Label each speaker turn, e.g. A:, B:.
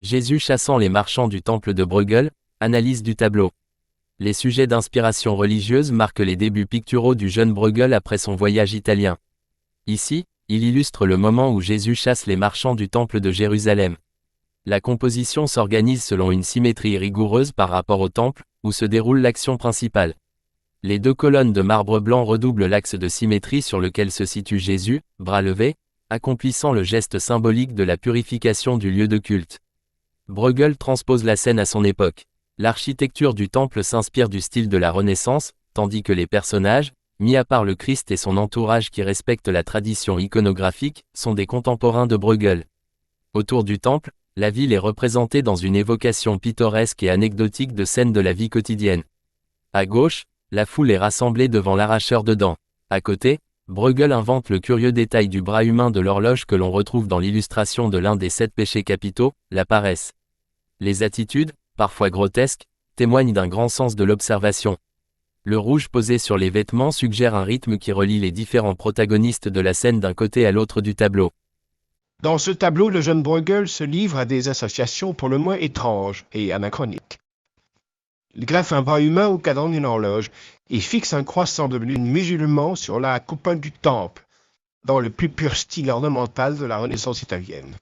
A: Jésus chassant les marchands du temple de Bruegel, analyse du tableau. Les sujets d'inspiration religieuse marquent les débuts picturaux du jeune Bruegel après son voyage italien. Ici, il illustre le moment où Jésus chasse les marchands du temple de Jérusalem. La composition s'organise selon une symétrie rigoureuse par rapport au temple, où se déroule l'action principale. Les deux colonnes de marbre blanc redoublent l'axe de symétrie sur lequel se situe Jésus, bras levés, accomplissant le geste symbolique de la purification du lieu de culte. Bruegel transpose la scène à son époque. L'architecture du temple s'inspire du style de la Renaissance, tandis que les personnages, mis à part le Christ et son entourage qui respectent la tradition iconographique, sont des contemporains de Bruegel. Autour du temple, la ville est représentée dans une évocation pittoresque et anecdotique de scènes de la vie quotidienne. À gauche, la foule est rassemblée devant l'arracheur de dents. À côté, Bruegel invente le curieux détail du bras humain de l'horloge que l'on retrouve dans l'illustration de l'un des 7 péchés capitaux, la paresse. Les attitudes, parfois grotesques, témoignent d'un grand sens de l'observation. Le rouge posé sur les vêtements suggère un rythme qui relie les différents protagonistes de la scène d'un côté à l'autre du tableau.
B: Dans ce tableau, le jeune Bruegel se livre à des associations pour le moins étranges et anachroniques. Il greffe un bras humain au cadran d'une horloge et fixe un croissant de lune musulman sur la coupe du temple, dans le plus pur style ornemental de la Renaissance italienne.